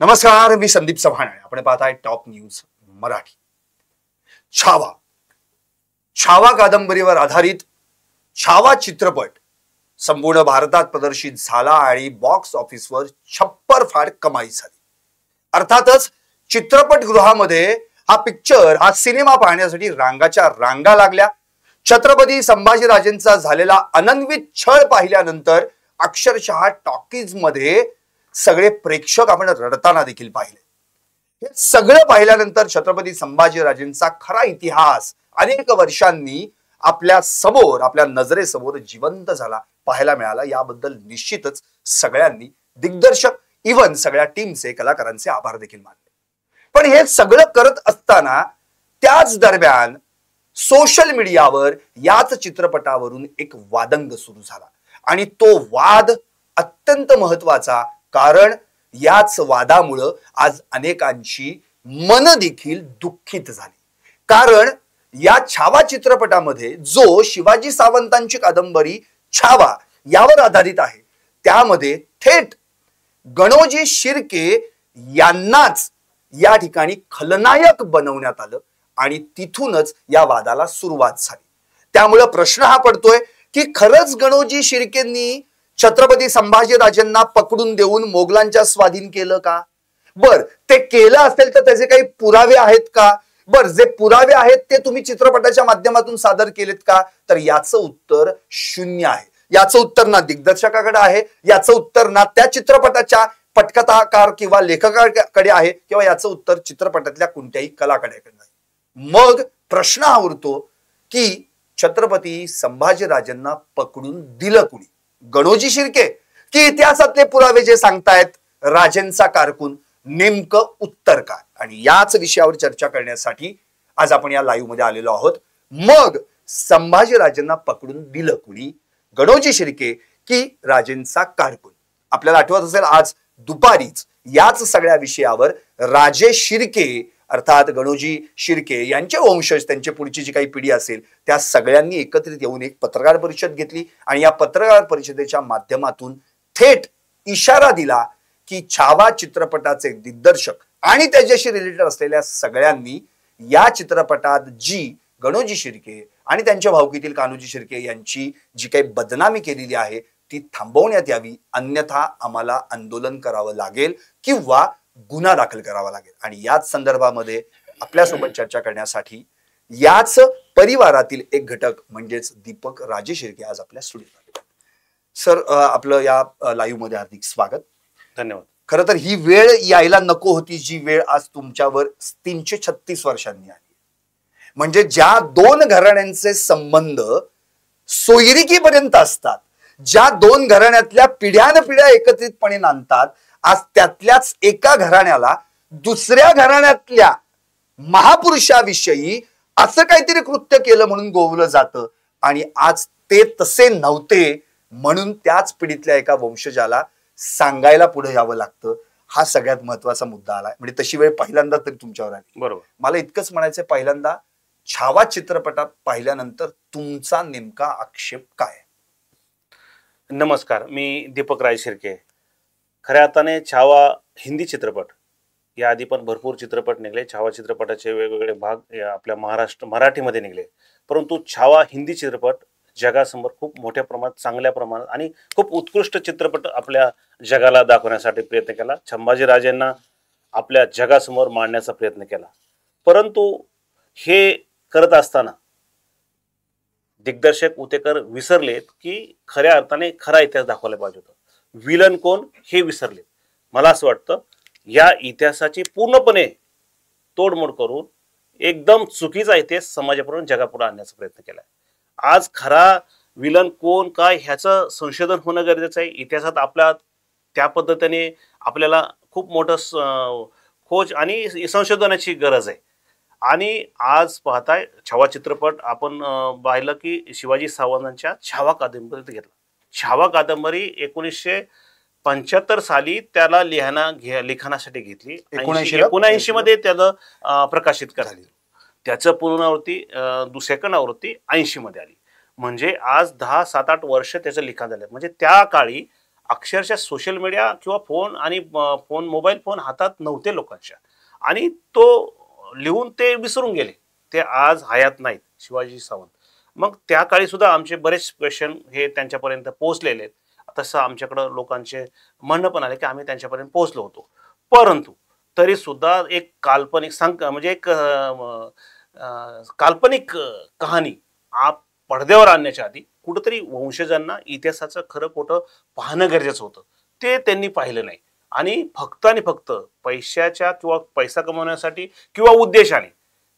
नमस्कार, मी संदीप चव्हाण. आपण पाहताय टॉप न्यूज मराठी. छावा छावा कादंबरीवर आधारित छावा चित्रपट संपूर्ण भारतात प्रदर्शित झाला आणि बॉक्स ऑफिसवर छप्परफाड कमाई झाली. अर्थातच चित्रपटगृहामध्ये हा सिनेमा पाहण्यासाठी रांगाच्या रांगा लागल्या. छत्रपती संभाजीराजेंचा झालेला अनन्वित छळ पाहिल्यानंतर अक्षरशः टॉकीज मध्ये सगळे प्रेक्षक आपण रडताना देखील पाहिले. हे सगळं पाहिल्यानंतर छत्रपती संभाजीराजेंचा खरा इतिहास अनेक वर्षांनी आपल्या नजरेसमोर जिवंत झाला पाहायला मिळाला. याबद्दल निश्चितच सगळ्यांनी दिग्दर्शक इव्हन सगळ्या टीमचे कलाकारांचे आभार देखील मानले. पण हे सगळं करत असताना त्याच दरम्यान सोशल मीडियावर याच चित्रपटावरून एक वादंग सुरू झाला आणि तो वाद अत्यंत महत्वाचा, कारण याच वादामुळं आज अनेकांची मन देखील दुःखित झाली. कारण या छावा चित्रपटामध्ये जो शिवाजी सावंतांची कादंबरी छावा यावर आधारित आहे, त्यामध्ये थेट गणोजी शिर्के यांनाच या ठिकाणी खलनायक बनवण्यात आलं आणि तिथूनच या वादाला सुरुवात झाली. त्यामुळे प्रश्न हा पडतोय की खरंच गणोजी शिर्केंनी छत्रपती संभाजीराजेंना पकडून देऊन मोगलांच्या स्वाधीन केलं का? बर, ते केलं असेल तर त्याचे काही पुरावे आहेत का? बर, जे पुरावे आहेत ते तुम्ही चित्रपटाच्या माध्यमातून सादर केलेत का? तर याचं उत्तर शून्य आहे. याचं उत्तर ना दिग्दर्शकाकडे आहे, याचं उत्तर ना त्या चित्रपटाच्या पटकथाकार किंवा लेखकाकडे आहे, किंवा याचं उत्तर चित्रपटातल्या कोणत्याही कलाकाराकडे नाही. मग प्रश्न हा उरतो की छत्रपती संभाजीराजेंना पकडून दिलं कुणी? गणोजी शिर्के की इतिहासातले पुरावे जे सांगतायत राजेंचा कारकून? नेमकं उत्तर काय? आणि याच विषयावर चर्चा करण्यासाठी आज आपण या लाईव्ह मध्ये आलेलो आहोत. मग संभाजीराजेंना पकडून दिलं कुणी? गणोजी शिर्के की राजेंचा कारकून? आपल्याला आठवत असेल आज दुपारीच याच सगळ्या विषयावर राजे शिर्के अर्थात गणोजी शिर्के यांचे वंशज, त्यांची पुढची जी काही पिढी असेल, त्या सगळ्यांनी एकत्रित येऊन एक पत्रकार परिषद घेतली आणि या पत्रकार परिषदेच्या माध्यमातून थेट इशारा दिला की छावा चित्रपटाचे दिग्दर्शक आणि त्याच्याशी रिलेटेड असलेल्या सगळ्यांनी या चित्रपटात जी गणोजी शिर्के आणि त्यांच्या भावकीतील कान्होजी शिर्के यांची जी काही बदनामी केलेली आहे ती थांबवण्यात यावी, अन्यथा आम्हाला आंदोलन करावं लागेल किंवा गुन्हा दाखल करावा लागेल. आणि याच संदर्भामध्ये आपल्यासोबत चर्चा करण्यासाठी याच परिवारातील एक घटक म्हणजेच दीपक राजे शिर्के आज आपल्या स्टुडिओत. सर, आपलं या लाईव्ह मध्ये हार्दिक स्वागत. धन्यवाद. खरं तर ही वेळ यायला नको होती, जी वेळ आज तुमच्यावर 336 वर्षांनी आली. म्हणजे ज्या दोन घराण्यांचे संबंध सोयरिकीपर्यंत असतात, ज्या दोन घराण्यातल्या पिढ्यानपिढ्या एकत्रितपणे नांदतात, आज त्यातल्याच एका घराण्याला दुसऱ्या घराण्यातल्या महापुरुषाविषयी असं काहीतरी कृत्य केलं म्हणून गोवलं जातं. आणि आज ते तसे नव्हते म्हणून त्याच पिढीतल्या एका वंशजाला सांगायला पुढे यावं लागतं. हा सगळ्यात महत्वाचा मुद्दा आलाय. म्हणजे तशी वेळ पहिल्यांदा तरी तुमच्यावर आली. बरोबर. मला इतकंच म्हणायचंय, पहिल्यांदा छावा चित्रपटात पाहिल्यानंतर तुमचा नेमका आक्षेप काय? नमस्कार, मी दीपक राजे शिर्के. खऱ्या अर्थाने छावा हिंदी चित्रपट, या आधी पण भरपूर चित्रपट निघले. छावा चित्रपटाचे वेगवेगळे भाग आपल्या मराठीमध्ये निघले, परंतु छावा हिंदी चित्रपट जगासमोर खूप मोठ्या प्रमाणात, चांगल्या प्रमाणात आणि खूप उत्कृष्ट चित्रपट आपल्या जगाला दाखवण्यासाठी प्रयत्न केला. संभाजीराजेंना आपल्या जगासमोर मांडण्याचा प्रयत्न केला. परंतु हे करत असताना दिग्दर्शक उतेकर विसरलेत की खऱ्या अर्थाने खरा इतिहास दाखवला पाहिजे होता. विलन कोण हे विसरले. मला असं वाटतं या इतिहासाची पूर्णपणे तोडमोड करून एकदम चुकीचा इतिहास समाजापुढे जगापुढे आणण्याचा प्रयत्न केलाय. आज खरा विलन कोण काय ह्याचं संशोधन होणं गरजेचं आहे. इतिहासात आपल्या त्या पद्धतीने आपल्याला खूप मोठं खोज आणि संशोधनाची गरज आहे. आणि आज पाहताय छावा चित्रपट आपण पाहिलं की शिवाजी सावंतांच्या छावा कादंबरीत घेतला. छावा कादंबरी 1975 साली त्याला लिखाणासाठी घेतली. 1979 मध्ये त्याला प्रकाशित करण्यात. त्याचं पुनरावृत्ती सेकंड आवृत्ती 80 मध्ये आली. म्हणजे आज 10-7-8 वर्ष त्याचं लिखाण झालं. म्हणजे त्या काळी अक्षरशः सोशल मीडिया किंवा फोन आणि मोबाईल फोन हातात नव्हते लोकांच्या, आणि तो लिहून ते विसरून गेले. ते आज हयात नाहीत शिवाजी सावंत. मग त्या काळी सुद्धा आमचे बरेच क्वेश्चन हे त्यांच्यापर्यंत पोहोचलेले आहेत. तसं आमच्याकडं लोकांचे म्हणणं पण आले की आम्ही त्यांच्यापर्यंत पोहोचलो होतो. परंतु तरी सुद्धा एक काल्पनिक म्हणजे एक काल्पनिक कहाणी पडद्यावर आणण्याच्या आधी कुठंतरी वंशजांना इतिहासाचं खरं खोटं पाहणं गरजेचं होतं. ते त्यांनी पाहिलं नाही, आणि फक्त पैशाच्या किंवा पैसा कमवण्यासाठी किंवा उद्देशाने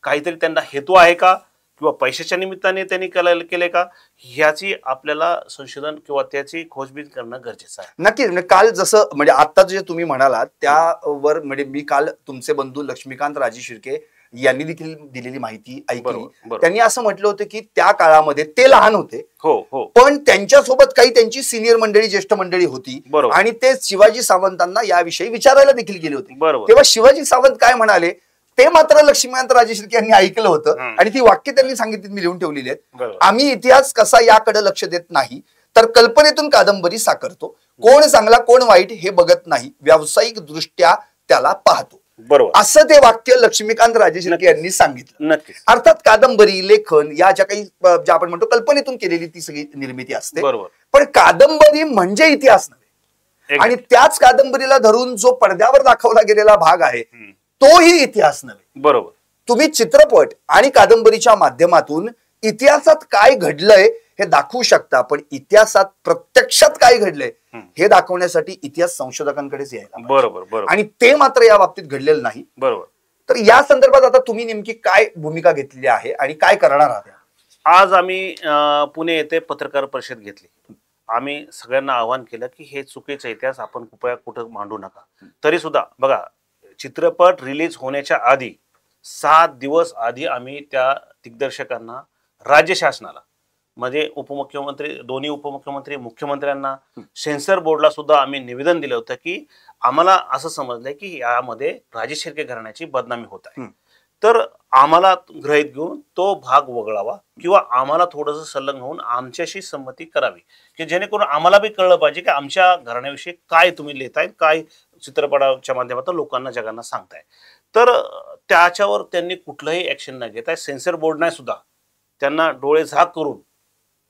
काहीतरी त्यांना हेतू आहे का, किंवा पैशाच्या निमित्ताने त्यांनी केले का, ह्याची आपल्याला संशोधन किंवा त्याची खोजबीन करणं गरजेचं आहे. नक्कीच. म्हणजे काल जसं म्हणजे आता जे तुम्ही म्हणालात त्यावर म्हणजे मी काल तुमचे बंधू लक्ष्मीकांत राजे शिर्के यांनी देखील दिलेली माहिती ऐकली. त्यांनी असं म्हटलं होतं की त्या काळामध्ये ते लहान होते, हो, पण त्यांच्यासोबत काही त्यांची सिनियर मंडळी, ज्येष्ठ मंडळी होती, आणि ते शिवाजी सावंतांना याविषयी विचारायला देखील गेले होते. तेव्हा शिवाजी सावंत काय म्हणाले ते मात्र लक्ष्मीकांत राजे शिर्के यांनी ऐकलं होतं, आणि ती वाक्य त्यांनी सांगितली, मी लिहून ठेवलेली आहेत. आम्ही इतिहास कसा याकडे लक्ष देत नाही, तर कल्पनेतून कादंबरी साकारतो. कोण चांगला कोण वाईट हे बघत नाही, व्यावसायिक दृष्ट्या त्याला पाहतो. असं ते वाक्य लक्ष्मीकांत राजे शिर्के यांनी सांगितलं. नक्कीच. अर्थात कादंबरी, लेखन या ज्या काही ज्या आपण म्हणतो कल्पनेतून केलेली ती सगळी निर्मिती असते, पण कादंबरी म्हणजे इतिहास नव्हे, आणि त्याच कादंबरीला धरून जो पडद्यावर दाखवला गेलेला भाग आहे तोही इतिहास नव्हे. तुम्ही चित्रपट आणि कादंबरीच्या माध्यमातून इतिहासात काय घडलंय हे दाखवू शकता, पण इतिहासात प्रत्यक्षात काय घडलंय हे दाखवण्यासाठी इतिहास संशोधकांकडेच यायला, आणि ते मात्र या बाबतीत घडलेलं नाही. तर या संदर्भात आता तुम्ही नेमकी काय भूमिका घेतलेली आहे आणि काय करणार आहात? आज आम्ही पुणे येथे पत्रकार परिषद घेतली. आम्ही सगळ्यांना आवाहन केलं की हे चुकीचा इतिहास आपण कृपया कुठं मांडू नका. तरी सुद्धा बघा, चित्रपट रिलीज होण्याच्या आधी 7 दिवस आधी आम्ही त्या दिग्दर्शकांना, राज्य शासनाला, म्हणजे उपमुख्यमंत्री, दोन्ही उपमुख्यमंत्री, मुख्यमंत्र्यांना, सेन्सर बोर्डला सुद्धा आम्ही निवेदन दिलं होतं की आम्हाला असं समजलंय की यामध्ये राजे शिर्के घराण्याची बदनामी होत आहे, तर आम्हाला गृहीत घेऊन तो भाग वगळावा, किंवा आम्हाला थोडंसं संलग्न होऊन आमच्याशी संमती करावी, की जेणेकरून आम्हाला बी कळलं पाहिजे की आमच्या घराण्याविषयी काय तुम्ही लिहिताय, काय चित्रपटाच्या माध्यमातून लोकांना, जगांना सांगताय. तर त्याच्यावर त्यांनी कुठलंही ऍक्शन न घेताय, सेन्सर बोर्डने सुद्धा त्यांना डोळे झाक करून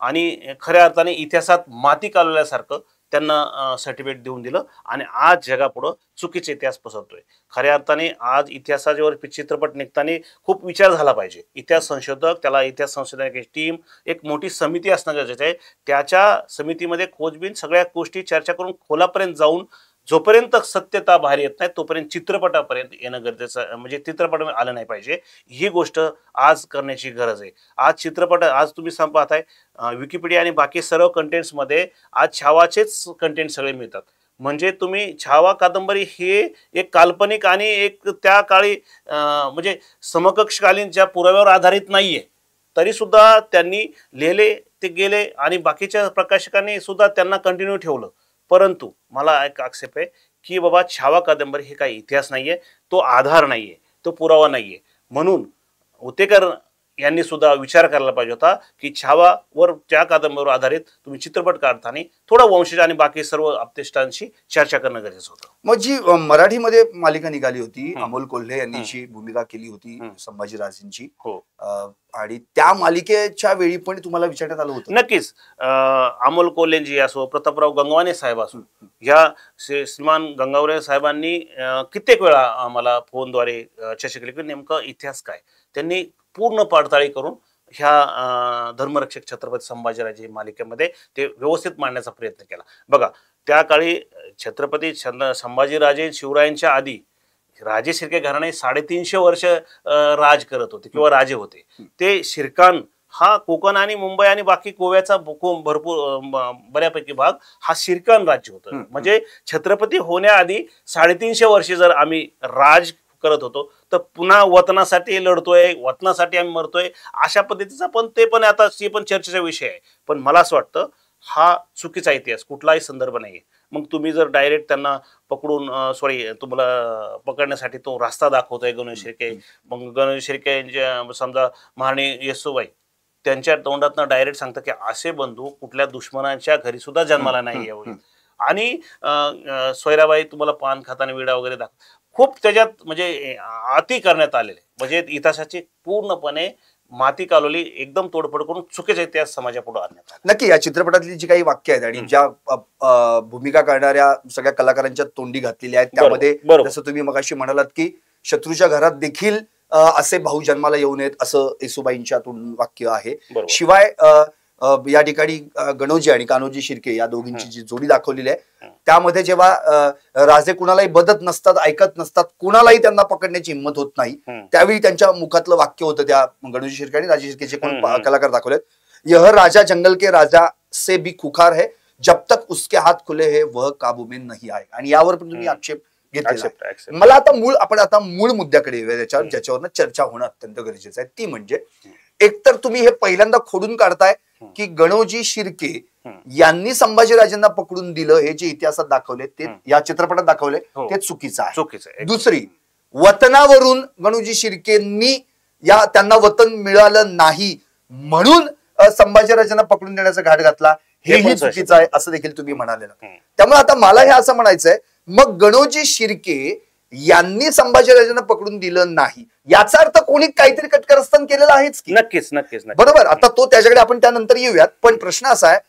आणि खऱ्या अर्थाने इतिहासात माती कालवल्यासारखं त्यांना सर्टिफिकेट देऊन दिलं, आणि आज जगापुढं चुकीचा इतिहास पसरतोय. खऱ्या अर्थाने आज इतिहासावर चित्रपट निघताना खूप विचार झाला पाहिजे. इतिहास संशोधक, त्याला इतिहास संशोधनाची टीम, एक मोठी समिती असणं गरजेचं आहे. त्याच्या समितीमध्ये खोजबीन सगळ्या गोष्टी चर्चा करून खोलापर्यंत जाऊन जोपर्यंत सत्यता बाहेर येत नाही तोपर्यंत चित्रपटापर्यंत येणं गरजेचं, म्हणजे चित्रपट आलं नाही पाहिजे, ही गोष्ट आज करण्याची गरज आहे. आज चित्रपट, आज तुम्ही पाहताय विकिपीडिया आणि बाकी सर्व कंटेंट्समध्ये आज छावाचेच कंटेंट सगळे मिळतात. म्हणजे तुम्ही छावा कादंबरी हे एक काल्पनिक आणि एक त्या काळी म्हणजे समकक्षकालीन ज्या पुराव्यावर आधारित नाहीये, तरी सुद्धा त्यांनी लिहिले, ते गेले, आणि बाकीच्या प्रकाशकांनी सुद्धा त्यांना कंटिन्यू ठेवलं. परंतु मला एक आक्षेप आहे की बाबा, छावा कादंबरी हे काही इतिहास नाहीये, तो आधार नाहीये, तो पुरावा नाहीये. म्हणून उतेकर यांनी सुद्धा विचार करायला पाहिजे होता की छावावर, त्या कादंबरीवर आधारित तुम्ही चित्रपट काढताना थोडा वंशज आणि बाकी सर्व अपतेष्टांशी चर्चा करणं गरजेचं होतं. मग जी मराठीमध्ये मालिका निघाली होती, अमोल कोल्हे यांनी भूमिका केली होती संभाजीराजेंची, आणि त्या मालिकेच्या वेळी पण तुम्हाला विचारण्यात आलं होतं? नक्कीच. अमोल कोल्हेजी असो, प्रतापराव गंगवाने साहेब असो, ह्या श्रीमान गंगावरे साहेबांनी कित्येक वेळा आम्हाला फोनद्वारे चर्चा केली की नेमकं इतिहास काय. त्यांनी पूर्ण पडताळी करून ह्या धर्मरक्षक छत्रपती संभाजीराजे मालिकेमध्ये ते व्यवस्थित मांडण्याचा प्रयत्न केला. बघा, त्या काळी छत्रपती संभाजीराजे शिवरायांच्या आधी राजे शिर्के घराणे 350 वर्ष राज करत होते किंवा राजे होते. ते शिरकान हा कोकण आणि मुंबई आणि बाकी गोव्याचा भरपूर बऱ्यापैकी भाग हा शिरकान राज्य होतं. म्हणजे छत्रपती होण्याआधी 350 वर्षे जर आम्ही राज करत होतो, तर पुन्हा वतनासाठी लढतोय, वतनासाठी आम्ही मरतोय, अशा पद्धतीचा पण ते पण आता ते पण चर्चेचा विषय आहे. पण मला असं वाटतं हा चुकीचा इतिहास, कुठलाही संदर्भ नाहीये. मग तुम्ही जर डायरेक्ट त्यांना पकडून तुम्हाला पकडण्यासाठी तो रस्ता दाखवतोय गणेश शिर्के, मग गणेश शिर्के समजा महाराणी येसूबाई त्यांच्या तोंडातनं डायरेक्ट सांगतात की असे बंधू कुठल्या दुश्मनाच्या घरी सुद्धा जन्माला नाही यावे, आणि सोयराबाई तुम्हाला पान खाताना विडा वगैरे दाखव, खूप त्याच्यात म्हणजे अति करण्यात आलेले, म्हणजे इतिहासाची पूर्णपणे माती कालवली, एकदम तोडफोड करून चुकीचा इतिहास समाजापुढे आणण्यात आला. नक्की या चित्रपटातली जी काही वाक्य आहेत आणि ज्या भूमिका करणाऱ्या सगळ्या कलाकारांच्या तोंडी घातलेल्या आहेत त्यामध्ये जसं तुम्ही मगाशी म्हणालात की शत्रूच्या घरात देखील असे भाऊ जन्माला येऊ नयेत असं येसुबाईंच्यातून वाक्य आहे. शिवाय या ठिकाणी गणोजी आणि कान्होजी शिर्के या दोघींची जी जोडी दाखवलेली आहे त्यामध्ये जेव्हा राजे कुणालाही बदत नसतात, ऐकत नसतात, कुणालाही त्यांना पकडण्याची हिंमत होत नाही, त्यावेळी त्यांच्या मुखातलं वाक्य होतं त्या गणोजी शिर्के आणि राजे शिर्केचे कोण कलाकार दाखवलेत, यह राजा जंगल के राजा से भी खुखार है, जब तक उसके हात खुले है वह काबू में नहीं आए. आणि यावर पण तुम्ही आक्षेप घेतला. मला आता मूळ मुद्द्याकडे येऊया ज्याच्यावर चर्चा होणं अत्यंत गरजेचं आहे. ती म्हणजे एकतर तुम्ही हे पहिल्यांदा खोडून काढताय की गणोजी शिर्के यांनी संभाजीराजांना पकडून दिलं हे जे इतिहासात दाखवले ते या चित्रपटात दाखवले ते चुकीचं आहे. दुसरी, वतनावरून गणोजी शिर्केंनी त्यांना वतन मिळालं नाही म्हणून संभाजीराजांना पकडून देण्याचा घाट घातला हेही चुकीचं आहे असं देखील तुम्ही म्हणालेलं. त्यामुळे आता मला हे असं म्हणायचंय, मग गणोजी शिर्के यांनी संभाजीराजांना पकडून दिलं नाही याचा अर्थ कोणी काहीतरी कटकारस्थान केलेलं आहेच की. नक्कीच बरोबर. आता तो त्याच्याकडे आपण त्यानंतर येऊयात, पण प्रश्न असा आहे,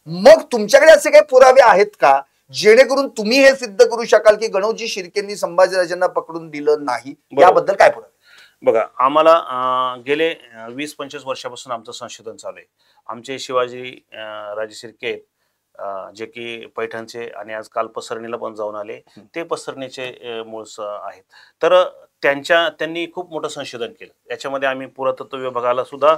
मग तुमच्याकडे असे काही पुरावे आहेत का जेणेकरून तुम्ही हे सिद्ध करू शकाल की गणोजी शिर्केंनी संभाजीराजांना पकडून दिलं नाही? याबद्दल काय पुरावे? बघा, आम्हाला गेले 20-25 वर्षापासून आमचं संशोधन चालू आहे. आमचे शिवाजी राजे शिर्के आहेत जे की पैठणचे आणि आज काल पसरणीला पण जाऊन आले, ते पसरणीचे मूळ आहेत. तर त्यांनी खूप मोठं संशोधन केलं. याच्यामध्ये आम्ही पुरातत्व विभागाला सुद्धा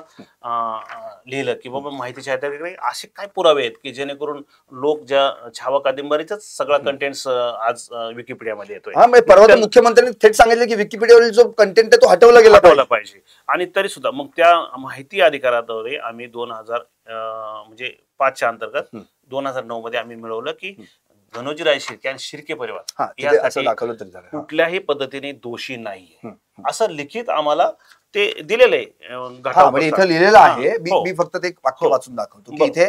लिहिलं की बाबा माहितीच्या आधारे असे काय पुरावे आहेत की जेणेकरून लोक ज्या छावा कादंबरीचाच सगळा कंटेंट आज विकिपीडियामध्ये येतोय. परवा मुख्यमंत्र्यांनी थेट सांगितलं की विकिपीडियावरील जो कंटेंट आहे तो हटवला गेला पाहिजे. आणि तरी सुद्धा मग त्या माहिती अधिकाराद्वारे आम्ही 2005च्या अंतर्गत 2009 मध्ये आम्ही मिळवलं की गणोजीराजे शिर्के आणि शिर्के परिवार यासाठी कुठल्याही पद्धतीने दोषी नाहीये असं लिखित आम्हाला ते दिलेलं आहे. इथं लिहिलेलं आहे, मी फक्त ते वाक्य वाचून दाखवतो की इथे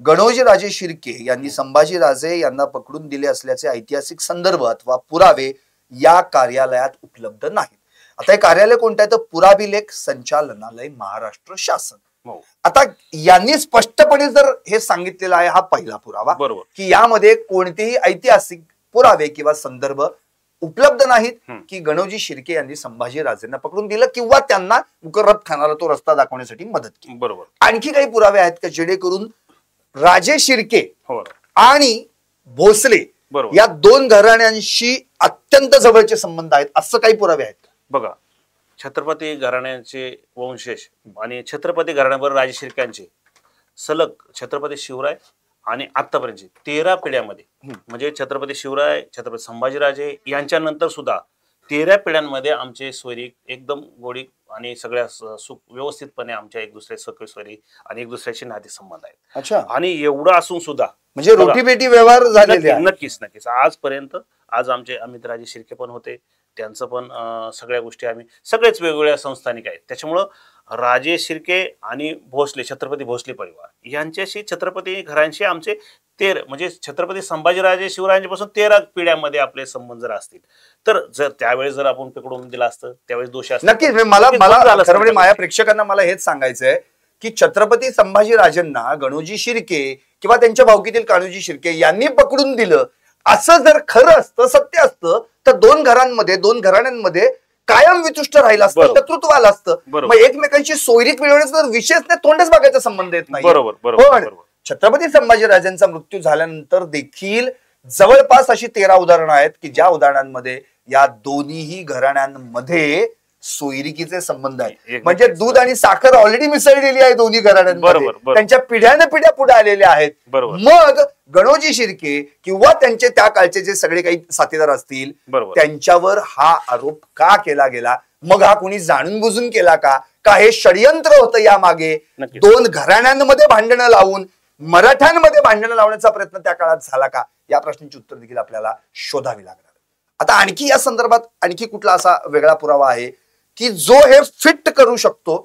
गणोजीराजे शिर्के यांनी संभाजीराजे यांना पकडून दिले असल्याचे ऐतिहासिक संदर्भ अथवा पुरावे या कार्यालयात उपलब्ध नाहीत. आता हे कार्यालय कोणतं आहे तर पुराभिलेख संचालनालय महाराष्ट्र शासन. आता यांनी स्पष्टपणे जर हे सांगितलेलं आहे, हा पहिला पुरावा की यामध्ये कोणतेही ऐतिहासिक पुरावे किंवा संदर्भ उपलब्ध नाहीत की गणोजी शिर्के यांनी संभाजीराजेंना पकडून दिलं किंवा त्यांना मुकर्रब खानाला तो रस्ता दाखवण्यासाठी मदत केली. बरोबर. आणखी काही पुरावे आहेत का जेणेकरून राजे शिर्के आणि भोसले या दोन घराण्यांशी अत्यंत जवळचे संबंध आहेत असं काही पुरावे आहेत का? बघा, छत्रपती घराण्याचे वंशज आणि छत्रपती घराण्याबरोबर राजे शिर्क्यांचे सलग छत्रपती शिवराय आणि आतापर्यंत 13 पिढ्यामध्ये म्हणजे छत्रपती शिवराय, छत्रपती संभाजीराजे यांच्यानंतर सुद्धा 13 पिढ्यांमध्ये आमचे सोयरी एकदम गोडी आणि सगळ्या व्यवस्थितपणे आमच्या एक दुसरे सखी सोयरी आणि एक दुसऱ्याचे नाते संबंध आहेत. अच्छा. आणि एवढं असून सुद्धा म्हणजे रोटीबेटी व्यवहार झालेले आहे. नक्कीच आजपर्यंत. आज आमचे अमितराजे शिर्के पण होते, त्यांचं पण सगळ्या गोष्टी आम्ही सगळेच वेगवेगळ्या संस्थानिक आहेत. त्याच्यामुळं राजे शिर्के आणि भोसले, छत्रपती भोसले परिवार यांच्याशी, छत्रपती घरांशी आमचे म्हणजे छत्रपती संभाजीराजे शिवरायांपासून 13 पिढ्यामध्ये आपले संबंध जर असतील तर जर त्यावेळेस जर आपण पकडून दिला असतं त्यावेळेस दोष असतात. नक्कीच. मला खरं म्हणजे माझ्या प्रेक्षकांना मला हेच सांगायचंय की छत्रपती संभाजीराजांना गणोजी शिर्के किंवा त्यांच्या भावकीतील कान्होजी शिर्के यांनी पकडून दिलं असं जर खरं असतं, सत्य असतं तर दोन घराण्यांमध्ये कायम वितुष्ट राहिलं असतं, शत्रुत्व आलं असतं. मग एकमेकांची सोयरीक मिळवण्याचा विशेष नाही, तोंडच बघायचा संबंध येत नाही. पण छत्रपती संभाजीराजांचा मृत्यू झाल्यानंतर देखील जवळपास अशी 13 उदाहरणं आहेत की ज्या उदाहरणांमध्ये या दोन्हीही घराण्यांमध्ये सोयरिकीचे संबंध आहेत. म्हणजे दूध आणि साखर ऑलरेडी मिसळलेली आहे दोन्ही घराण्यांमध्ये, त्यांच्या पिढ्या पुढे आलेल्या आहेत. मग गणोजी शिर्के किंवा त्यांचे त्या काळचे जे सगळे काही साथीदार असतील त्यांच्यावर हा आरोप का केला गेला? मग हा कोणी जाणून बुजून केला का हे षडयंत्र होतं या मागे? दोन घराण्यांमध्ये भांडणं लावून मराठ्यांमध्ये भांडणं लावण्याचा प्रयत्न त्या काळात झाला का? या प्रश्नांची उत्तर देखील आपल्याला शोधावी लागणार. आता आणखी या संदर्भात आणखी कुठला असा वेगळा पुरावा आहे की जो हे फिट करू शकतो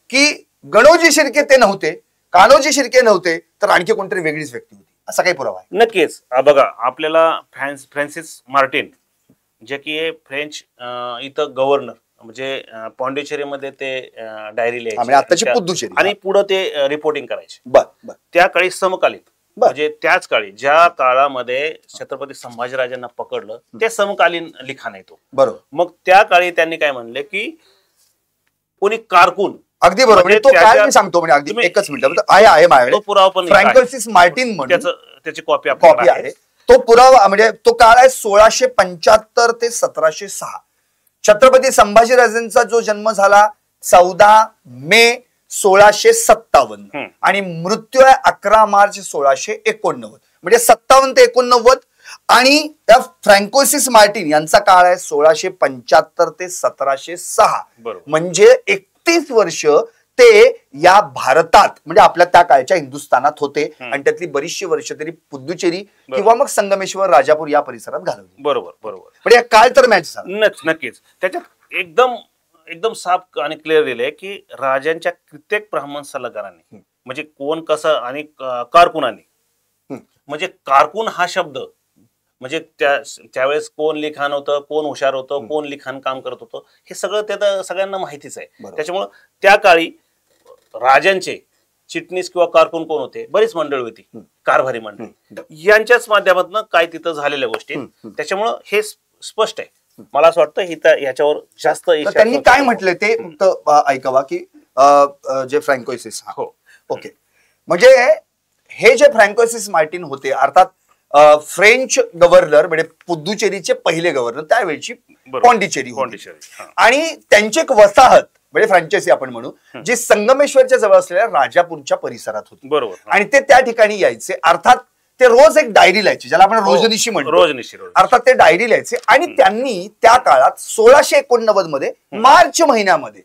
की गणोजी शिर्के ते नव्हते, कान्होजी शिर्के नव्हते तर आणखी कोणतरी वेगळीच व्यक्ती होती? असा काही पुरावा आहे? नक्कीच. बघा, आपल्याला फ्रान्सिस मार्टिन, जे की फ्रेंच इथं गव्हर्नर, म्हणजे पॉंडिचेरीमध्ये ते डायरी म्हणजे आताची लिहायचे पुद्दुचेरी. आणि पुढे ते रिपोर्टिंग करायचे. बर बर. त्या काळी समकालीन, म्हणजे त्याच काळी ज्या काळामध्ये छत्रपती संभाजीराजांना पकडलं ते समकालीन लिखाण आहे तो. बरोबर. मग त्या काळी त्यांनी काय म्हणले की कोणी कारकून, अगदी बरोबर. म्हणजे तो काय त्याच्या- मी सांगतो, म्हणजे अगदी तुम्ही- एकच मिनिट आहे माझ्याकडे. तो पुरावा पण फ्रँकोइसिस मार्टिन म्हणून त्याची कॉपी कॉपी आहे. तो पुरावा म्हणजे तो काळ आहे 1675 ते 1706. छत्रपती संभाजीराजांचा जो जन्म झाला 14 मे 1657 आणि मृत्यू आहे 11 मार्च 1689. म्हणजे 57 ते 89. आणि त्या फ्रँकोइसिस मार्टिन यांचा काळ आहे 1675 ते 1706. म्हणजे 31 वर्ष ते या भारतात, म्हणजे आपल्या त्या काळच्या हिंदुस्थानात होते आणि त्यातली बरीचशी वर्ष तरी पुद्दुचेरी किंवा मग संगमेश्वर, राजापूर या परिसरात घालवली. बरोबर बरोबर. म्हणजे काळ तर मॅच झाला. नक्कीच. त्याच्यात एकदम साफ आणि क्लिअर दिले की राजांच्या कित्येक ब्राह्मण सल्लागारांनी, म्हणजे कोण कसं आणि कारकुनांनी, म्हणजे कारकून हा शब्द म्हणजे त्यावेळेस कोण लिखाण होतं, कोण हुशार होतं, कोण लिखाण काम करत होतं, हे सगळं त्या सगळ्यांना माहितीच आहे. त्याच्यामुळं त्या काळी राजांचे चिटणीस किंवा कारकून कोण होते, बरीच मंडळी होती, कारभारी मंडळी, यांच्याच माध्यमातून काय तिथं झालेल्या गोष्टी. त्याच्यामुळं हे स्पष्ट आहे. मला असं वाटतं ह्याच्यावर जास्त त्यांनी काय म्हटलंय ते फक्त ऐकावा की जे फ्रँकोइसिस. हो, ओके. म्हणजे हे जे फ्रँकोइसिस मार्टिन होते, अर्थात फ्रेंच गव्हर्नर, म्हणजे पुद्दुचेरीचे पहिले गव्हर्नर त्यावेळची पॉंडिचेरी. आणि त्यांची एक वसाहत म्हणजे फ्रँचायसी आपण म्हणू, जी संगमेश्वरच्या जवळ असलेल्या राजापूरच्या परिसरात होती. बरोबर. आणि ते त्या ठिकाणी यायचे. अर्थात ते रोज एक डायरी लिहायचे, ज्याला आपण रोजनिशी म्हणतो. अर्थात ते डायरी लिहायचे. आणि त्यांनी त्या काळात 1689 मध्ये मार्च महिन्यामध्ये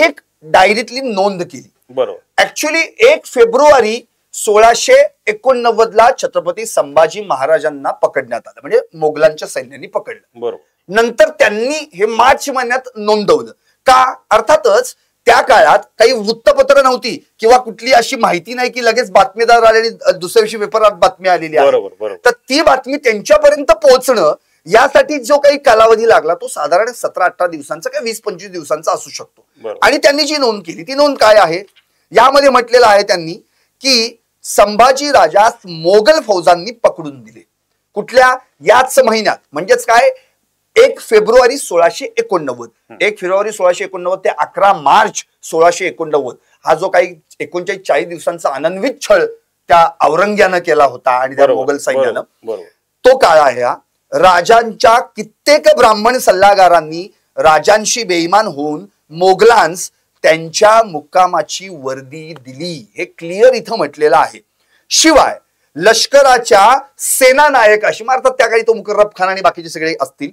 एक डायरीतली नोंद केली. बरोबर. ऍक्च्युली 1 फेब्रुवारी 1689 छत्रपती संभाजी महाराजांना पकडण्यात आलं, म्हणजे मोगलांच्या सैन्याने पकडलं. बरोबर. नंतर त्यांनी हे मार्च महिन्यात नोंदवलं. का? अर्थातच त्या काळात काही वृत्तपत्र नव्हती किंवा कुठली अशी माहिती नाही की लगेच बातमीदार आले आणि दुसऱ्या दिवशी पेपरात बातमी आलेली आहे. तर ती बातमी त्यांच्यापर्यंत पोहोचणं यासाठी जो काही कालावधी लागला तो साधारण 17-18 दिवसांचा किंवा 20-25 दिवसांचा असू शकतो. आणि त्यांनी जी नोंद केली ती नोंद काय आहे, यामध्ये म्हटलेलं आहे त्यांनी की संभाजी राजास मोगल फौजांनी पकडून दिले. कुठल्या? याच महिन्यात, म्हणजेच काय 1 फेब्रुवारी 1689. 1 फेब्रुवारी 1689 ते 11 मार्च 1689 हा जो काही 39-40 दिवसांचा आनंदवित छळ त्या औरंग्यानं केला होता आणि त्या मोगल सैन्यानं, तो काळ आहे हा. राजांच्या कित्येक ब्राह्मण सल्लागारांनी राजांशी बेईमान होऊन मोगलांस त्यांच्या मुक्कामाची वर्दी दिली, हे क्लिअर इथं म्हटलेलं आहे. शिवाय लष्कराच्या सेनानायक अशी अर्थात त्या काळी तो मुकर्रब खान आणि बाकीचे सगळे असतील,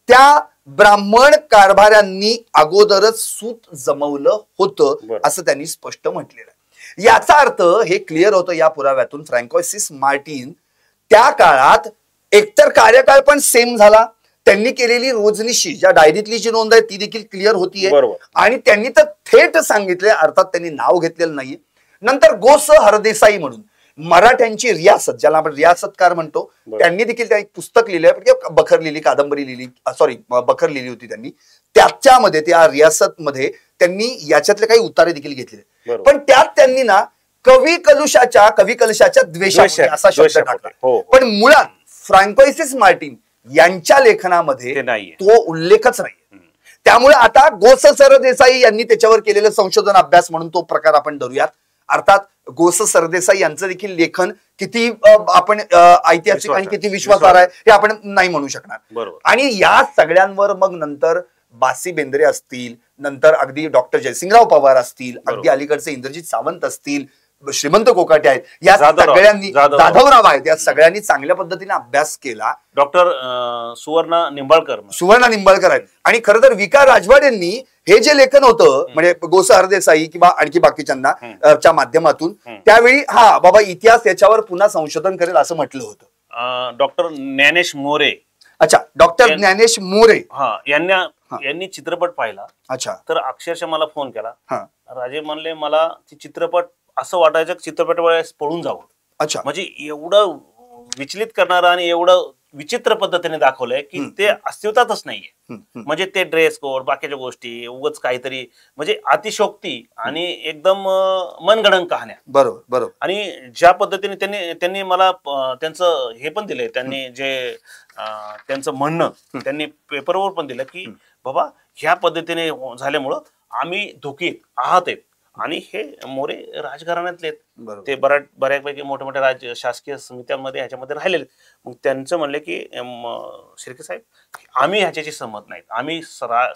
त्या ब्राह्मण कारभाऱ्यांनी अगोदरच सूत जमवलं होतं असं त्यांनी स्पष्ट म्हटलेलं आहे. याचा अर्थ हे क्लिअर होतं या पुराव्यातून, फ्रँकोइसिस मार्टिन त्या काळात एकतर कार्यकाळ पण सेम झाला, त्यांनी केलेली रोजनिशी ज्या डायरीतली जी नोंद आहे ती देखील क्लिअर होतीये, आणि त्यांनी तर थेट सांगितले, अर्थात त्यांनी नाव घेतलेलं नाहीये. नंतर गोस हरदेसाई म्हणून मराठ्यांची रियासत, ज्याला आपण रियासतकार म्हणतो, त्यांनी देखील एक पुस्तक लिहिलंय, बखर लिहिली, कादंबरी लिहिली, बखर लिहिली होती त्यांनी. त्याच्यामध्ये त्या रियासत मध्ये त्यांनी याच्यातले काही उतारे देखील घेतलेले. पण त्यात त्यांनी ना कवी कलशाच्या द्वेषामध्ये असा शब्द टाकला. पण मुळात फ्रँकोइसिस मार्टिन यांच्या लेखनामध्ये तो उल्लेखच नाही. त्यामुळे आता गोस सरदेसाई यांनी त्याच्यावर केलेलं संशोधन अभ्यास म्हणून तो प्रकार आपण धरूयात. अर्थात गोस सरदेसाई यांचं देखील लेखन किती आपण ऐतिहासिक आणि किती विश्वासार्ह आहे हे आपण नाही म्हणू शकणार. आणि या सगळ्यांवर मग नंतर बासी बेंद्रे असतील, नंतर अगदी डॉक्टर जयसिंगराव पवार असतील, अगदी अलीकडचे इंद्रजित सावंत असतील, श्रीमंत कोकाटे आहेत, या सगळ्यांनी, जाधवराव आहेत, या सगळ्यांनी चांगल्या पद्धतीने अभ्यास केला. डॉक्टर सुवर्णा निंबाळकर आहेत. आणि खरं तर विका राजवाड यांनी हे जे लेखन होतं, म्हणजे गोस हरदेसाई किंवा आणखी बाकीच्यांना च्या माध्यमातून त्यावेळी हा बाबा इतिहास याच्यावर पुन्हा संशोधन करेल असं म्हटलं होतं. डॉक्टर ज्ञानेश मोरे. अच्छा, डॉक्टर ज्ञानेश मोरे यांनी चित्रपट पाहिला. अच्छा. तर अक्षरशः मला फोन केला, राजे म्हणले मला चित्रपट असं वाटायचं चित्रपट वेळेस पळून जावं. अच्छा. म्हणजे एवढं विचलित करणारं आणि एवढं विचित्र पद्धतीने दाखवलंय की ते अस्तित्वातच नाहीये. म्हणजे ते ड्रेस कोड बाकीच्या गोष्टी उगाच काहीतरी म्हणजे अतिशोक्ती आणि एकदम मनगणन कहाण्या. बरोबर बरोबर. आणि ज्या पद्धतीने त्यांनी त्यांनी मला त्यांचं हे पण दिलंय, त्यांनी जे त्यांचं म्हणणं त्यांनी पेपरवर पण दिलं की बाबा ह्या पद्धतीने झाल्यामुळं आम्ही धोकीत आहात आणि हे मोरे राजघराण्यातले ते बऱ्यापैकी मोठ्या मोठ्या राज्य शासकीय समित्यांमध्ये ह्याच्यामध्ये राहिलेले. मग त्यांचं म्हणले की शिर्के साहेब आम्ही ह्याच्याशी सहमत नाहीत, आम्ही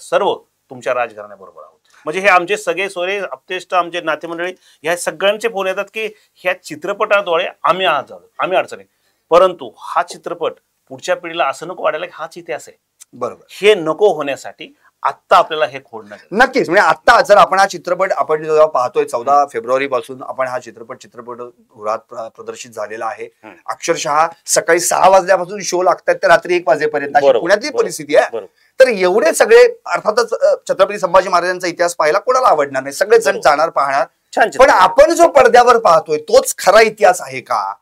सर्व तुमच्या राजघराण्याबरोबर आहोत. म्हणजे हे आमचे सगळे सोरे अपतेष्ट आमचे नातेमंडळी ह्या सगळ्यांचे फोन येतात की ह्या चित्रपटाद्वारे आम्ही झालो आम्ही अडचणी. परंतु हा चित्रपट पुढच्या पिढीला असं नको वाटायला की हाच इतिहास आहे. बरोबर. हे नको होण्यासाठी आता आपल्याला हे खोडणं नक्कीच. म्हणजे आता जर आपण हा चित्रपट आपण जेव्हा पाहतोय 14 फेब्रुवारी पासून आपण हा चित्रपटगृहात प्रदर्शित झालेला आहे. अक्षरशः सकाळी 6 वाजल्यापासून शो लागतात तर रात्री 1 वाजेपर्यंत अशी पुण्यातली परिस्थिती आहे. तर एवढे सगळे अर्थातच छत्रपती संभाजी महाराजांचा इतिहास पाहायला कोणाला आवडणार नाही, सगळेच जण जाणार पाहणार. पण आपण जो पडद्यावर पाहतोय तोच खरा इतिहास आहे का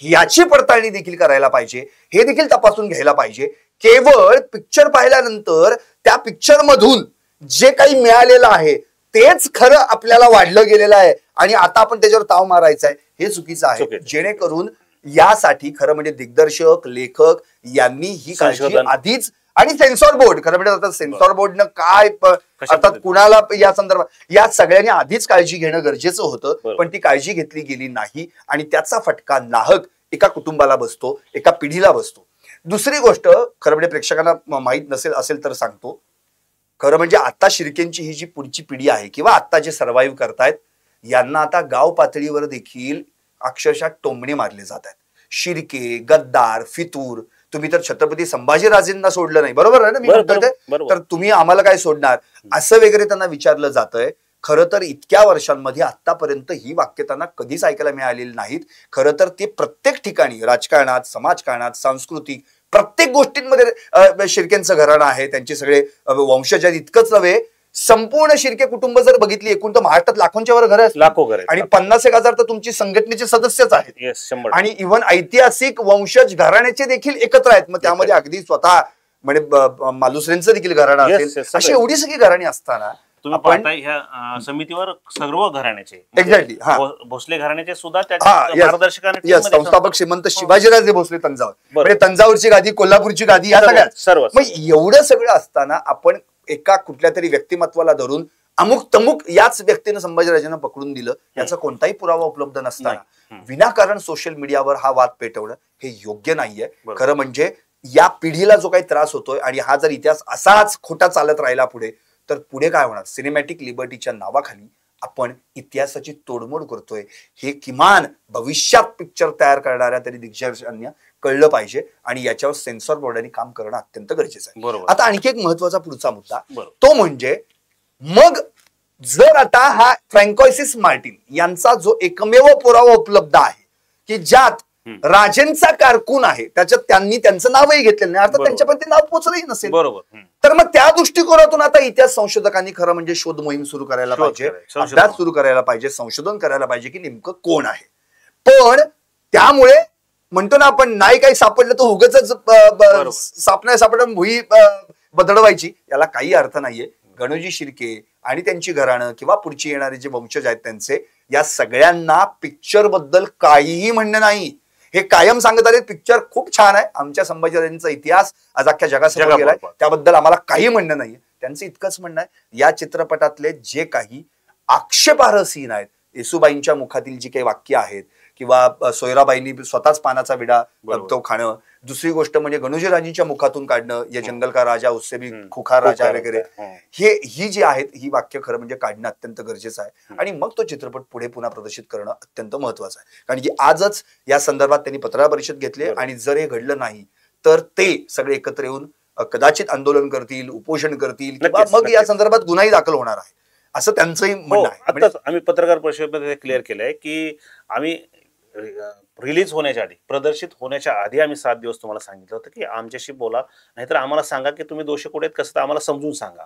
याची पडताळणी देखील करायला पाहिजे, हे देखील तपासून घ्यायला पाहिजे. केवळ पिक्चर पाहिल्यानंतर त्या पिक्चर मधून जे काही मिळालेलं आहे तेच खरं आपल्याला वाढलं गेलेलं आहे आणि आता आपण त्याच्यावर ताव मारायचा आहे, हे चुकीचं आहे. जेणेकरून यासाठी खरं म्हणजे दिग्दर्शक लेखक यांनी ही काळजी आधीच आणि सेन्सॉर बोर्ड खरं म्हणजे आता सेन्सॉर बोर्डनं काय अर्थात कुणाला या संदर्भात या सगळ्यांनी आधीच काळजी घेणं गरजेचं होतं, पण ती काळजी घेतली गेली नाही आणि त्याचा फटका नाहक एका कुटुंबाला बसतो, एका पिढीला बसतो. दुसरी गोष्ट खरं म्हणजे प्रेक्षकांना माहीत असेल तर सांगतो, खरं म्हणजे आता शिर्केंची ही जी पुढची पिढी आहे किंवा आता जे सर्व्हाइव्ह करतायत यांना आता गाव पातळीवर देखील अक्षरशः टोमणे मारले जात आहेत. शिर्के, गद्दार, फितूर, तुम्ही तर छत्रपती संभाजीराजेंना सोडलं नाही, बरोबर आहे ना मी म्हणतोय, तर तुम्ही आम्हाला काय सोडणार असं वगैरे त्यांना विचारलं जातंय. खरं तर इतक्या वर्षांमध्ये आतापर्यंत ही वाक्य त्यांना कधीच ऐकायला मिळालेली नाहीत. खरं तर ते प्रत्येक ठिकाणी राजकारणात, समाजकारणात, सांस्कृतिक प्रत्येक गोष्टींमध्ये शिर्केंचं घराणं आहे, त्यांचे सगळे वंशज आहेत. इतकंच नव्हे, संपूर्ण शिर्के कुटुंब जर बघितली एकूण तर महाराष्ट्रात लाखोंच्या वर घरं लाखो घर आणि 50,000 तर तुमची संघटनेचे सदस्यच आहेत आणि इव्हन ऐतिहासिक वंशज घराण्याचे देखील एकत्र आहेत. मग त्यामध्ये अगदी स्वतः म्हणजे मालुसरेंचं देखील घराणं असेल, अशी एवढी सगळी घराणी असताना तुम्ही पाहता ह्या समितीवर सर्व घराण्याचे एक्झॅक्टली भोसले घराण्याचे सुद्धा मार्गदर्शकांनी संस्थापक श्रीमंत शिवाजीराजे भोसले तंजावर, म्हणजे तंजावरची गादी, कोल्हापूरची गादी, या सगळ्यात सर्व. मग एवढं सगळं असताना आपण एका कुठल्या तरी व्यक्तिमत्वाला धरून अमुक तमुक याच व्यक्तीनं संभाजीराजांना पकडून दिलं याचा कोणताही पुरावा उपलब्ध नसताना विनाकारण सोशल मीडियावर हा वाद पेटवणं हे योग्य नाहीये. खरं म्हणजे या पिढीला जो काही त्रास होतोय आणि हा जर इतिहास असाच खोटा चालत राहिला पुढे तर पुढे काय होणार. सिनेमॅटिक लिबर्टीच्या नावाखाली आपण इतिहासाची तोडमोड करतोय हे किमान भविष्यात पिक्चर तयार करणाऱ्या तरी दिग्दर्शकांना कळलं पाहिजे आणि याच्यावर सेन्सॉर बोर्डाने काम करणं अत्यंत गरजेचं आहे. आता आणखी एक महत्वाचा पुढचा मुद्दा तो म्हणजे मग जर आता हा फ्रँकोइसिस मार्टिन यांचा जो एकमेव पुरावा उपलब्ध आहे की ज्यात राजेंचा कारकून आहे त्याच्यात त्यांनी त्यांचं नावही घेतलेलं नाही, अर्थात त्यांच्यापर्यंत नाव पोहोचलंही नसेल, बरोबर. तर मग त्या दृष्टिकोनातून आता इतिहास संशोधकांनी खरं म्हणजे शोध मोहीम सुरू करायला पाहिजे, अभ्यास सुरू करायला पाहिजे, संशोधन करायला पाहिजे की नेमकं कोण आहे. पण त्यामुळे म्हणतो ना आपण नाही काही सापडलं तर उगाच सापडलं भुई बदलवायची, याला काही अर्थ नाहीये. गणोजी शिर्के आणि त्यांची घराणं किंवा पुढची येणारे जे वंशज आहेत त्यांचे या सगळ्यांना पिक्चर बद्दल काहीही म्हणणं नाही. हे कायम सांगत आले पिक्चर खूप छान आहे, आमच्या संभाजीराजांचा इतिहास आज अख्ख्या जगासमोर गेलाय, त्याबद्दल आम्हाला काही म्हणणं नाहीये. त्यांचं इतकंच म्हणणं आहे या चित्रपटातले जे काही आक्षेपार्ह सीन आहेत, येसुबाईंच्या मुखातील जी काही वाक्य आहेत किंवा सोयराबाईंनी स्वतःच पानाचा विडा तो खाणं, दुसरी गोष्ट म्हणजे गणोजीराजेंच्या मुखातून काढणं या जंगल का राजा उससे भी खुखार राजा वगैरे, ही जी आहेत ही वाक्य खरं म्हणजे काढणं अत्यंत गरजेचं आहे आणि मग तो चित्रपट पुढे पुन्हा प्रदर्शित करणं अत्यंत महत्वाचं आहे. कारण की आजच या संदर्भात त्यांनी पत्रकार परिषद घेतली आणि जर हे घडलं नाही तर ते सगळे एकत्र येऊन कदाचित आंदोलन करतील, उपोषण करतील किंवा मग या संदर्भात गुन्हाही दाखल होणार आहे असं त्यांचंही म्हणणं आहे. आम्ही पत्रकार परिषदेमध्ये क्लिअर केलंय की आम्ही रिलीज होण्याच्या आधी, प्रदर्शित होण्याच्या आधी आम्ही 7 दिवस तुम्हाला सांगितलं होतं की आमच्याशी बोला, नाहीतर आम्हाला सांगा की तुम्ही दोषी कुठे आहेत कसं, आम्हाला समजून सांगा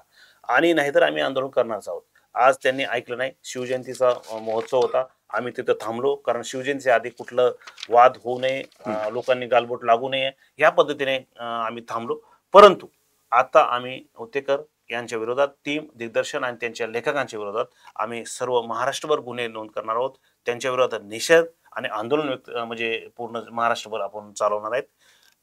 आणि नाहीतर आम्ही आंदोलन करणार आहोत. आज त्यांनी ऐकलं नाही. शिवजयंतीचा महोत्सव होता, आम्ही तिथं थांबलो, कारण शिवजयंतीच्या आधी कुठलं वाद होऊ नये, लोकांनी गालबोट लागू नये या पद्धतीने आम्ही थांबलो. परंतु आता आम्ही हुतेकर यांच्या विरोधात, टीम दिग्दर्शन आणि त्यांच्या लेखकांच्या विरोधात आम्ही सर्व महाराष्ट्रभर गुन्हे नोंद करणार आहोत. त्यांच्या विरोधात निषेध आणि आंदोलन म्हणजे पूर्ण महाराष्ट्रभर आपण चालवणार आहेत.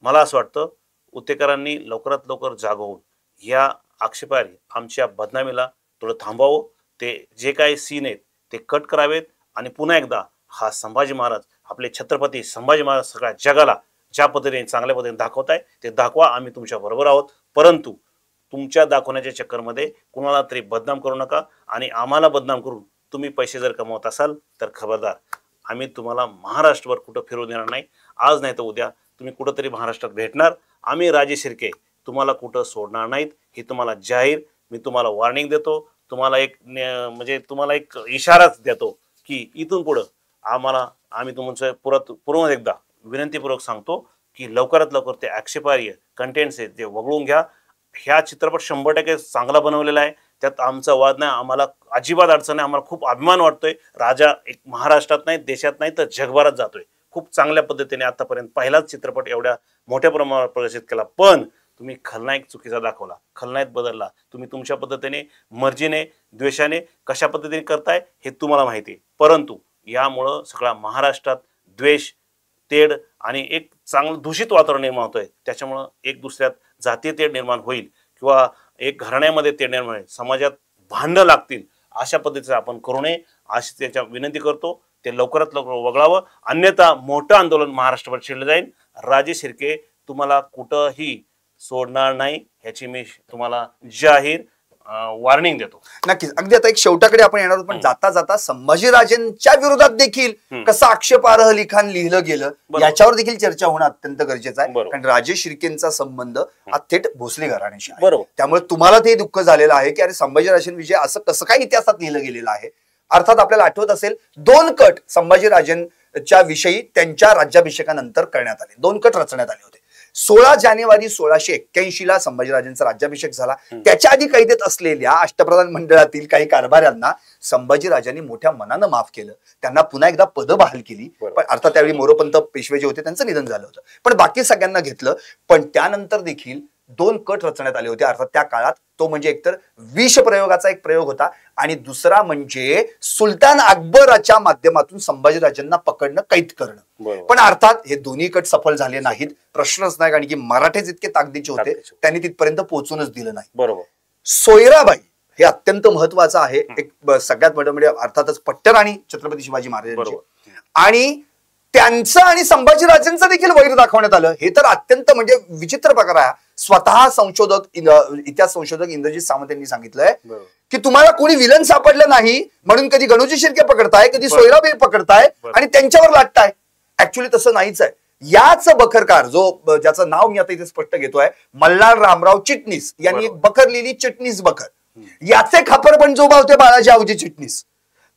मला असं वाटतं हुतेकरांनी लवकरात लवकर जाग होऊन या आक्षेपार्ह आमच्या बदनामीला थोडं थांबावं. ते जे काही सीन आहेत ते कट करावेत आणि पुन्हा एकदा हा संभाजी महाराज, आपले छत्रपती संभाजी महाराज सगळ्या जगाला ज्या पद्धतीने चांगल्या पद्धतीने दाखवताय ते दाखवा. आम्ही तुमच्या बरोबर आहोत. परंतु तुमच्या दाखवण्याच्या चक्करमध्ये कुणाला तरी बदनाम करू नका आणि आम्हाला बदनाम करून तुम्ही पैसे जर कमवत असाल तर खबरदार, आम्ही तुम्हाला महाराष्ट्रभर कुठं फिरू देणार नाही. आज नाही तर उद्या तुम्ही कुठंतरी महाराष्ट्रात भेटणार. आम्ही राजे शिर्के तुम्हाला कुठं सोडणार नाहीत. हे तुम्हाला जाहीर मी तुम्हाला वॉर्निंग देतो. तुम्हाला एक म्हणजे तुम्हाला एक इशाराच देतो की इथून पुढं आम्ही तुमचं पुन्हा एकदा विनंतीपूर्वक सांगतो की लवकरात लवकर ते आक्षेपार्ह कंटेंट्स आहेत ते वगळून घ्या. ह्या चित्रपट 100% चांगला बनवलेला आहे, त्यात आमचा वाद नाही. आम्हाला अजिबात अडचण नाही. आम्हाला खूप अभिमान वाटतोय. राजा एक महाराष्ट्रात नाही, देशात नाही तर जगभरात जातोय. खूप चांगल्या पद्धतीने आतापर्यंत पहिलाच चित्रपट एवढ्या मोठ्या प्रमाणावर प्रदर्शित केला. पण तुम्ही खलनायक चुकीचा दाखवला, खलनायक बदलला. तुम्ही तुमच्या पद्धतीने मर्जीने द्वेषाने कशा पद्धतीने करताय हे तुम्हाला माहिती आहे. परंतु यामुळं सगळ्या महाराष्ट्रात द्वेष, तेढ आणि एक चांगलं दूषित वातावरण निर्माण होतंय. त्याच्यामुळं एक दुसऱ्यात जातीय तेढ निर्माण होईल किंवा एक घराण्यामध्ये तेढ निर्माण होईल, समाजात भांडणं लागतील. अशा पद्धतीचं आपण करू नये अशी त्याच्या विनंती करतो. ते लवकरात लवकर वगळावं, अन्यथा मोठं आंदोलन महाराष्ट्रभर छेडलं जाईल. राजे शिर्के तुम्हाला कुठंही सोडणार नाही ह्याची मी तुम्हाला जाहीर वॉर्निंग देतो. नक्कीच. अगदी आता एक शेवटाकडे आपण येणार आहोत, पण जाता जाता संभाजीराजेंच्या विरोधात देखील कसं आक्षेपार्ह लिखाण लिहिलं गेलं याच्यावर देखील चर्चा होणं अत्यंत गरजेचं आहे. कारण राजे शिर्केंचा संबंध हा थेट भोसले घराण्याशी आहे. त्यामुळे तुम्हाला ते दुःख झालेलं आहे की अरे संभाजीराजेंविषयी असं कसं काय इतिहासात लिहिलं गेलेलं आहे. अर्थात आपल्याला आठवत असेल 2 कट संभाजीराजेंच्या विषयी त्यांच्या राज्याभिषेकानंतर करण्यात आले. 2 कट रचण्यात आले होते. 16 जानेवारी 1681 ला संभाजीराजेंचा राज्याभिषेक झाला. त्याच्या आधी कैदेत असलेल्या अष्टप्रधान मंडळातील काही कारभाऱ्यांना संभाजीराजांनी मोठ्या मनानं माफ केलं. त्यांना पुन्हा एकदा पद बहाल केली. पण अर्थात त्यावेळी मोरोपंत पेशवे जे होते त्यांचं निधन झालं होतं. पण बाकी सगळ्यांना घेतलं. पण त्यानंतर देखील 2 कट रचण्यात आले होते. अर्थात त्या काळात तो म्हणजे एकतर विष प्रयोगाचा एक प्रयोग होता आणि दुसरा म्हणजे सुलतान अकबराच्या माध्यमातून संभाजीराजांना पकडणं, कैद करणं. पण अर्थात हे दोन्ही कट सफल झाले नाहीत. प्रश्नच नाही, कारण की मराठेच इतके ताकदीचे होते त्यांनी तिथपर्यंत पोहोचूनच दिलं नाही. बरोबर. सोयराबाई हे अत्यंत महत्वाचं आहे. एक सगळ्यात मोठं म्हणजे अर्थातच पट्टराणी छत्रपती शिवाजी महाराजांची आणि त्यांचं आणि संभाजीराजेंचं देखील वैर दाखवण्यात आलं. हे तर अत्यंत म्हणजे विचित्र प्रकार आहे. स्वतः इतिहास संशोधक इंद्रजित सावंत यांनी सांगितलंय की तुम्हाला कोणी विलन सापडलं नाही म्हणून कधी गणोजी शिर्के पकडताय, कधी सोयराबाई पकडताय आणि त्यांच्यावर लाटताय. ऍक्च्युली तसं नाहीच आहे. याच बखरकार ज्याचं नाव मी आता इथे स्पष्ट घेतोय, मल्हार रामराव चिटणीस यांनी एक बखर लिहिली, चिटणीस बखर. याचे खापर पंजोबा होते बाळाजी आवजी चिटणीस.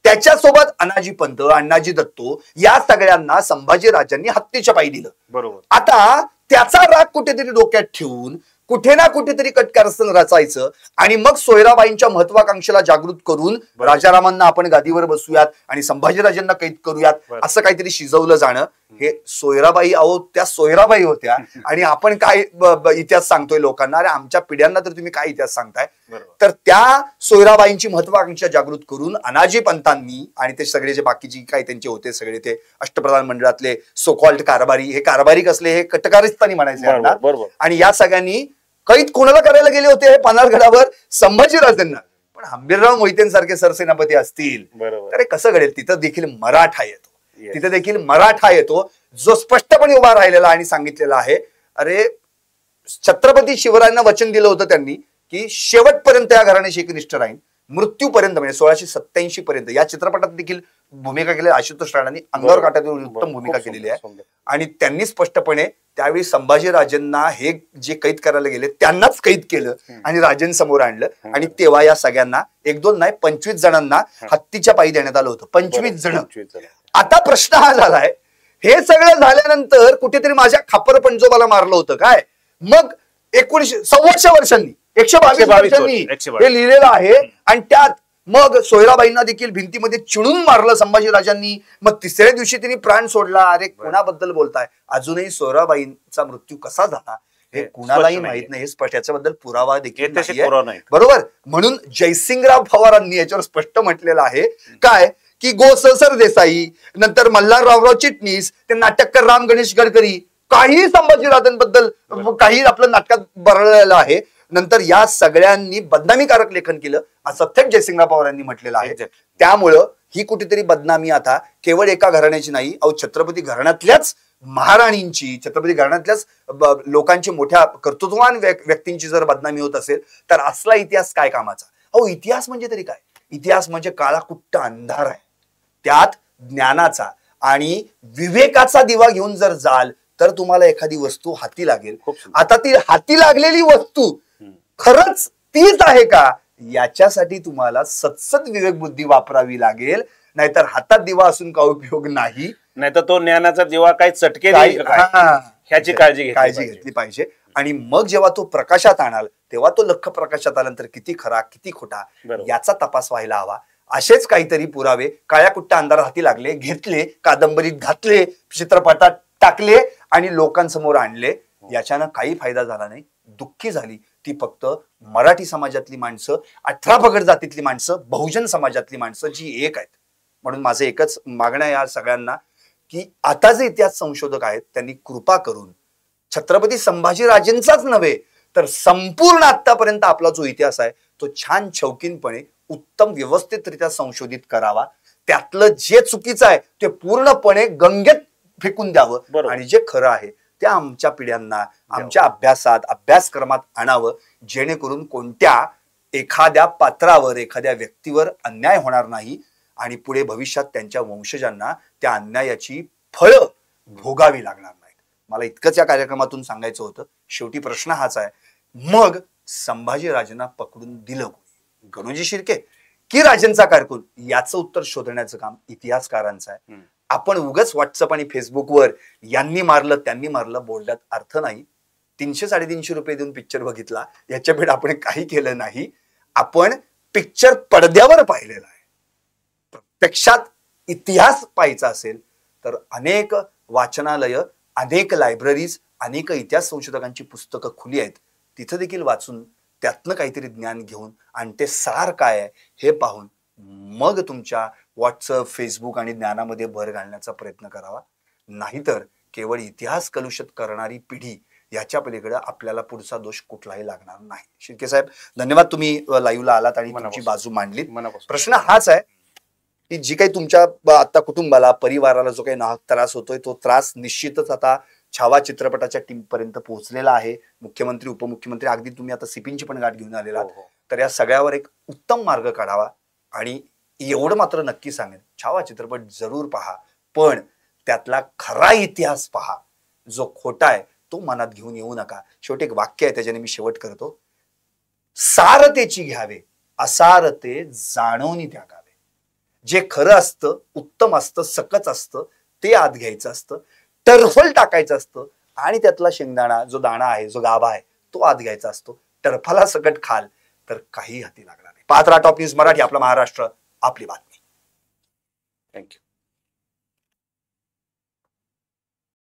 त्याच्यासोबत अनाजी पंत, अण्णाजी दत्तो या सगळ्यांना संभाजीराजांनी हत्तीच्या पायी दिलं. बरोबर. आता त्याचा राग कुठेतरी डोक्यात ठेवून कुठे ना कुठेतरी कटकारस्थान रचायचं आणि मग सोयराबाईंच्या महत्वाकांक्षेला जागृत करून राजारामांना आपण गादीवर बसूयात आणि संभाजीराजांना कैद करूयात असं काहीतरी शिजवलं जाणं. हे सोयराबाई त्या सोयराबाई होत्या आणि आपण काय इतिहास सांगतोय लोकांना, अरे आमच्या पिढ्यांना तर तुम्ही काय इतिहास सांगताय. तर त्या सोयराबाईंची महत्वाकांक्षा जागृत करून अनाजी पंतांनी आणि ते सगळे जे बाकीचे काही त्यांचे होते सगळे ते अष्टप्रधान मंडळातले सोकॉल्ड कारभारी, हे कारभारी कसले, हे कटकारिस्तानी म्हणायचे. आणि या सगळ्यांनी कैद कोणाला करायला गेले होते हे पन्हाळगडावर संभाजीराजांना. पण हंबीरराव मोहितेंसारखे सरसेनापती असतील तर कसं घडेल. तिथं देखील मराठा येतो. तिथे देखील मराठा येतो जो स्पष्टपणे उभा राहिलेला आणि सांगितलेला आहे, अरे छत्रपती शिवरायांना वचन दिलं होतं त्यांनी की शेवटपर्यंत या घराण्याशी एकनिष्ठ राहीन, मृत्यूपर्यंत म्हणजे 1687 पर्यंत. या चित्रपटात देखील भूमिका केली आशुतोष राणांनी, अंगावर काटा उत्तम भूमिका केलेली आहे. आणि त्यांनी स्पष्टपणे त्यावेळी संभाजीराजांना हे जे कैद करायला गेले त्यांनाच कैद केलं आणि राजांसमोर आणलं. आणि तेव्हा या सगळ्यांना 1-2 नाही 25 जणांना हत्तीच्या पायी देण्यात आलं होतं. 25 जण. आता प्रश्न हा झालाय, हे सगळं झाल्यानंतर कुठेतरी माझ्या खापर पंजोबाला मारलं होतं काय. मग 125 वर्षांनी 122 वर्षांनी हे लिहिलेलं आहे आणि त्यात मग सोयराबाईंना देखील भिंतीमध्ये चिणून मारलं संभाजीराजांनी. मग तिसऱ्या दिवशी त्यांनी प्राण सोडला. अरे कोणाबद्दल बोलताय? अजूनही सोयराबाईंचा मृत्यू कसा झाला हे कुणालाही माहित नाही. हे स्पष्ट, याच्याबद्दल पुरावा देखील नाहीये. बरोबर. म्हणून जयसिंगराव पवारांनी याच्यावर स्पष्ट म्हटलेलं आहे काय की गो सरदेसाई, नंतर मल्हारराव चिटणीस, ते नाटककार राम गणेश गडकरी, काही संभाजीराजांबद्दल काही आपलं नाटकात बरळलेलं आहे. नंतर या सगळ्यांनी बदनामीकारक लेखन केलं असं थेट जयसिंगराव पवारांनी म्हटलेलं आहे. त्यामुळं ही कुठेतरी बदनामी आता केवळ एका घराण्याची नाही, छत्रपती घराण्यातल्याच महाराणींची, छत्रपती घराण्यातल्याच लोकांची, मोठ्या कर्तृत्ववान व्यक्तींची जर बदनामी होत असेल तर असला इतिहास काय कामाचा? इतिहास म्हणजे तरी काय? इतिहास म्हणजे काळा कुट्ट अंधार आहे. त्यात ज्ञानाचा आणि विवेकाचा दिवा घेऊन जर जाल तर तुम्हाला एखादी वस्तू हाती लागेल. आता ती हाती लागलेली वस्तू खरंच तीच आहे का याच्यासाठी तुम्हाला सत्सद विवेक बुद्धी वापरावी लागेल. नाहीतर हातात दिवा असून का उपयोग नाही. नाहीतर तो ज्ञानाचा दिवा काही चटके ह्याची काळजी घेतली पाहिजे. आणि मग जेव्हा तो प्रकाशात आणाल तेव्हा तो लख्ख प्रकाशात आल्यानंतर किती खरा किती खोटा याचा तपास व्हायला हवा. असेच काहीतरी पुरावे काळ्या कुट्ट अंधार हाती लागले, घेतले, कादंबरीत घातले, चित्रपटात टाकले आणि लोकांसमोर आणले. याच्यानं काही फायदा झाला नाही. दुःखी झाली ती फक्त मराठी समाजातली माणसं, 18 पगड जातीतली माणसं, बहुजन समाजातली माणसं जी एक आहेत. म्हणून माझं एकच मागणं या सगळ्यांना की आता जे इतिहास संशोधक आहेत त्यांनी कृपा करून छत्रपती संभाजीराजेंचाच नव्हे तर संपूर्ण आतापर्यंत आपला जो इतिहास आहे तो छान शौकीनपणे उत्तम व्यवस्थितरित्या संशोधित करावा. त्यातलं जे चुकीचं आहे ते पूर्णपणे गंगेत फेकून द्यावं आणि जे खरं आहे त्या आमच्या पिढ्यांना आमच्या अभ्यासक्रमात आणावं, जेणेकरून कोणत्या एखाद्या पात्रावर एखाद्या व्यक्तीवर अन्याय होणार नाही आणि पुढे भविष्यात त्यांच्या वंशजांना त्या अन्यायाची फळं भोगावी लागणार नाहीत. मला इतकंच या कार्यक्रमातून सांगायचं होतं. शेवटी प्रश्न हाच आहे, मग संभाजीराजांना पकडून दिलं कोणी? गणोजी शिर्के की राजेंचा कारकून? याचं उत्तर शोधण्याचं काम इतिहासकारांचं आहे. आपण उगाच व्हॉट्सअप आणि फेसबुकवर यांनी मारलं त्यांनी मारलं बोलण्यात अर्थ नाही. 300-350 रुपये देऊन पिक्चर बघितला याच्यापेक्षा आपण काही केलं नाही. आपण पिक्चर पडद्यावर पाहिलेला आहे. प्रत्यक्षात इतिहास पाहायचा असेल तर अनेक वाचनालय, अनेक लायब्ररीज, अनेक इतिहास संशोधकांची पुस्तकं खुली आहेत. तिथं देखील वाचून त्यातनं काहीतरी ज्ञान घेऊन आणि ते सार काय आहे हे पाहून मग तुमच्या व्हॉट्सअप, फेसबुक आणि ज्ञानामध्ये भर घालण्याचा प्रयत्न करावा. नाहीतर केवळ इतिहास कलुषित करणारी पिढी याच्या पलीकडे आपल्याला पुढचा दोष कुठलाही लागणार नाही. शिर्के साहेब धन्यवाद, तुम्ही लाईव्हला आलात आणि तुमची बाजू मांडलीत. प्रश्न हाच आहे की जी काही तुमच्या आता कुटुंबाला, परिवाराला जो काही नाहक त्रास होतोय तो त्रास निश्चितच आता छावा चित्रपटाच्या टीम पर्यंत पोहोचलेला आहे. मुख्यमंत्री, उपमुख्यमंत्री, अगदी तुम्ही आता सिपिनची पण गाठ घेऊन आलेला. तर या सगळ्यावर एक उत्तम मार्ग काढावा. आणि एवढं मात्र नक्की सांगेन, छावा चित्रपट जरूर पहा, पण त्यातला खरा इतिहास पहा. जो खोटा आहे तो मनात घेऊन येऊ नका. शेवटी एक वाक्य आहे त्याच्याने मी शेवट करतो, सारतेची घ्यावे असारते जाणवणी त्यागावे. जे खरं असतं, उत्तम असतं, सकच असतं ते आत घ्यायचं असतं, टरफल टाकायचं असतं आणि त्यातला शेंगदाणा, जो दाणा आहे, जो गाभा आहे तो आत घ्यायचा असतो. टरफला सकट खाल तर काही हाती लागणार नाही. पाहत राहा टॉप न्यूज मराठी, आपला महाराष्ट्र, आपली बातमी. थँक्यू.